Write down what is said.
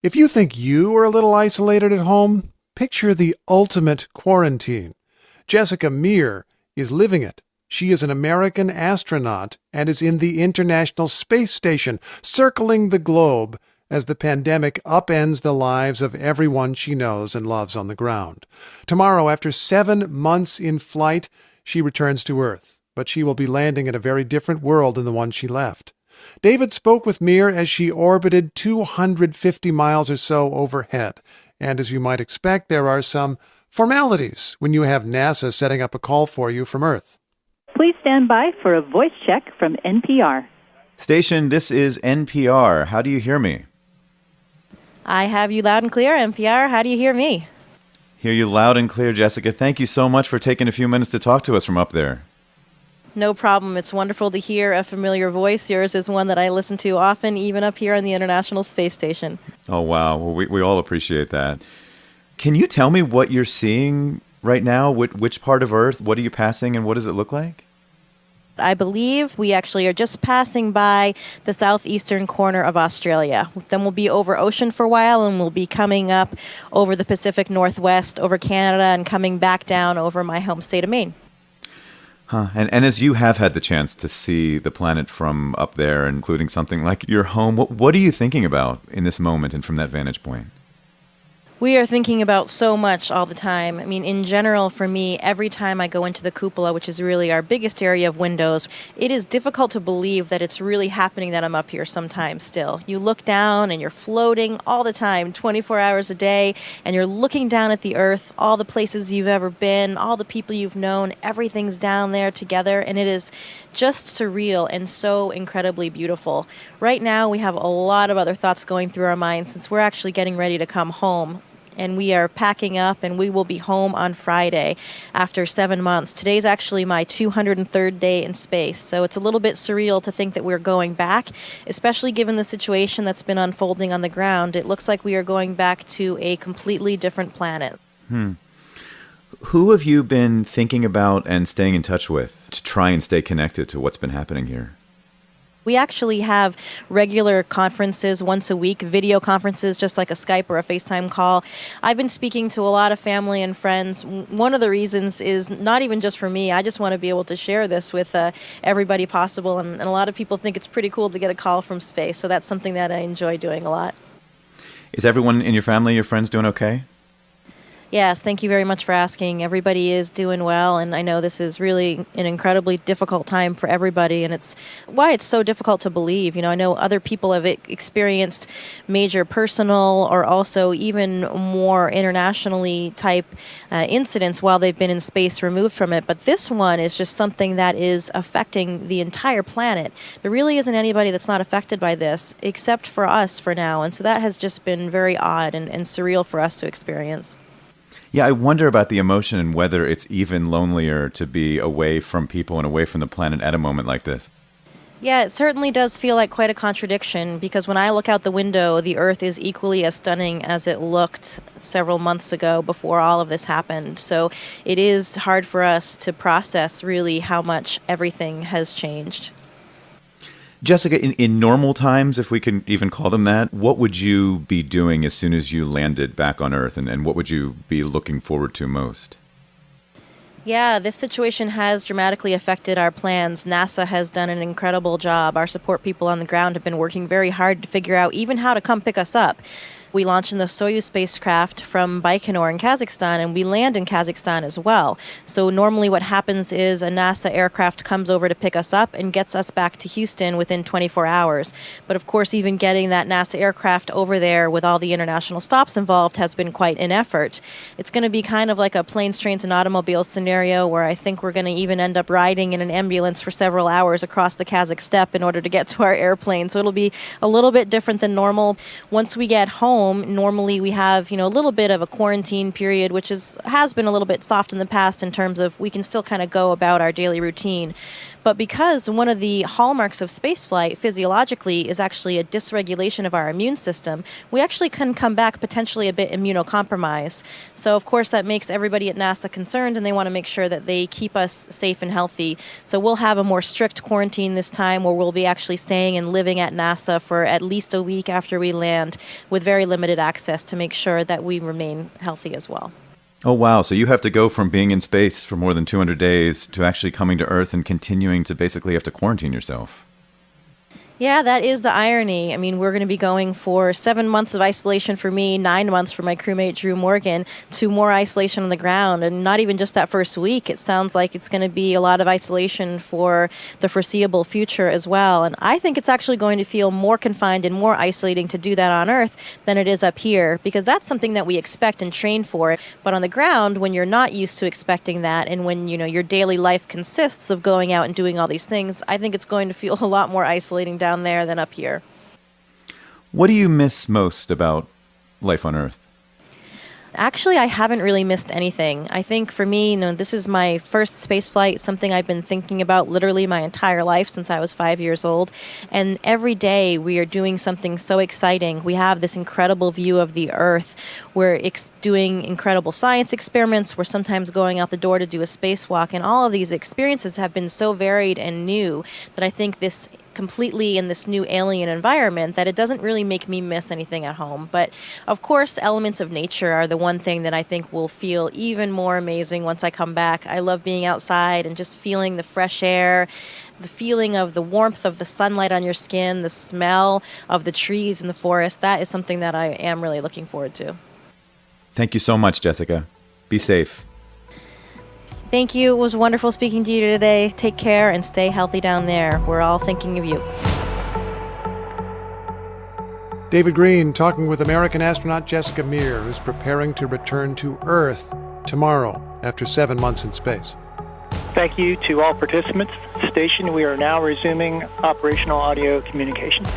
If you think you are a little isolated at home, picture the ultimate quarantine. Jessica Meir is living it. She is an American astronaut and is in the International Space Station, circling the globe as the pandemic upends the lives of everyone she knows and loves on the ground. Tomorrow, after 7 months in flight, she returns to Earth, but she will be landing in a very different world than the one she left. David spoke with Meir as she orbited 250 miles or so overhead. And as you might expect, there are some formalities when you have NASA setting up a call for you from Earth. Please stand by for a voice check from NPR. Station, this is NPR. How do you hear me? I have you loud and clear, NPR. How do you hear me? Hear you loud and clear, Jessica. Thank you so much for taking a few minutes to talk to us from up there. No problem. It's wonderful to hear a familiar voice. Yours is one that I listen to often, even up here on the International Space Station. Oh, wow. Well, we all appreciate that. Can you tell me what you're seeing right now? Which part of Earth? What are you passing, and what does it look like? I believe we actually are just passing by the southeastern corner of Australia. Then we'll be over ocean for a while, and we'll be coming up over the Pacific Northwest, over Canada, and coming back down over my home state of Maine. Huh. And as you have had the chance to see the planet from up there, including something like your home, what are you thinking about in this moment and from that vantage point? We are thinking about so much all the time. I mean, in general, for me, every time I go into the cupola, which is really our biggest area of windows, it is difficult to believe that it's really happening that I'm up here sometimes still. You look down and you're floating all the time, 24 hours a day, and you're looking down at the Earth, all the places you've ever been, all the people you've known, everything's down there together, and it is just surreal and so incredibly beautiful. Right now, we have a lot of other thoughts going through our minds since we're actually getting ready to come home. And we are packing up, and we will be home on Friday after 7 months. Today's actually my 203rd day in space, so it's a little bit surreal to think that we're going back, especially given the situation that's been unfolding on the ground. It looks like we are going back to a completely different planet. Who have you been thinking about and staying in touch with to try and stay connected to what's been happening here? We actually have regular conferences once a week, video conferences, just like a Skype or a FaceTime call. I've been speaking to a lot of family and friends. One of the reasons is not even just for me. I just want to be able to share this with everybody possible. And a lot of people think it's pretty cool to get a call from space. So that's something that I enjoy doing a lot. Is everyone in your family, your friends doing okay? Yes, thank you very much for asking. Everybody is doing well, and I know this is really an incredibly difficult time for everybody, and it's why it's so difficult to believe. You know, I know other people have experienced major personal or also even more internationally type incidents while they've been in space removed from it, but this one is just something that is affecting the entire planet. There really isn't anybody that's not affected by this, except for us for now, and so that has just been very odd and surreal for us to experience. Yeah, I wonder about the emotion and whether it's even lonelier to be away from people and away from the planet at a moment like this. Yeah, it certainly does feel like quite a contradiction because when I look out the window, the Earth is equally as stunning as it looked several months ago before all of this happened. So it is hard for us to process really how much everything has changed. Jessica, in normal times, if we can even call them that, what would you be doing as soon as you landed back on Earth, and what would you be looking forward to most? Yeah, this situation has dramatically affected our plans. NASA has done an incredible job. Our support people on the ground have been working very hard to figure out even how to come pick us up. We launch in the Soyuz spacecraft from Baikonur in Kazakhstan, and we land in Kazakhstan as well. So normally what happens is a NASA aircraft comes over to pick us up and gets us back to Houston within 24 hours. But of course, even getting that NASA aircraft over there with all the international stops involved has been quite an effort. It's going to be kind of like a planes, trains, and automobiles scenario where I think we're going to even end up riding in an ambulance for several hours across the Kazakh steppe in order to get to our airplane. So it'll be a little bit different than normal. Once we get home, normally we have, a little bit of a quarantine period, which has been a little bit soft in the past in terms of we can still kind of go about our daily routine. But because one of the hallmarks of spaceflight physiologically is actually a dysregulation of our immune system, we actually can come back potentially a bit immunocompromised. So, of course, that makes everybody at NASA concerned, and they want to make sure that they keep us safe and healthy. So we'll have a more strict quarantine this time, where we'll be actually staying and living at NASA for at least a week after we land, with very limited access to make sure that we remain healthy as well. Oh, wow. So you have to go from being in space for more than 200 days to actually coming to Earth and continuing to basically have to quarantine yourself. Yeah, that is the irony. I mean, we're going to be going for 7 months of isolation for me, 9 months for my crewmate Drew Morgan, to more isolation on the ground. And not even just that first week. It sounds like it's going to be a lot of isolation for the foreseeable future as well. And I think it's actually going to feel more confined and more isolating to do that on Earth than it is up here, because that's something that we expect and train for. But on the ground, when you're not used to expecting that, and when, your daily life consists of going out and doing all these things, I think it's going to feel a lot more isolating down there than up here. What do you miss most about life on Earth? Actually, I haven't really missed anything. I think for me, this is my first space flight, something I've been thinking about literally my entire life since I was 5 years old. And every day we are doing something so exciting. We have this incredible view of the Earth. We're doing incredible science experiments. We're sometimes going out the door to do a spacewalk. And all of these experiences have been so varied and new that I think this completely in this new alien environment that it doesn't really make me miss anything at home. But of course, elements of nature are the one thing that I think will feel even more amazing once I come back. I love being outside and just feeling the fresh air, the feeling of the warmth of the sunlight on your skin, the smell of the trees in the forest. That is something that I am really looking forward to. Thank you so much, Jessica. Be safe. Thank you. It was wonderful speaking to you today. Take care and stay healthy down there. We're all thinking of you. David Greene talking with American astronaut Jessica Meir, who's preparing to return to Earth tomorrow after 7 months in space. Thank you to all participants at the station. We are now resuming operational audio communications.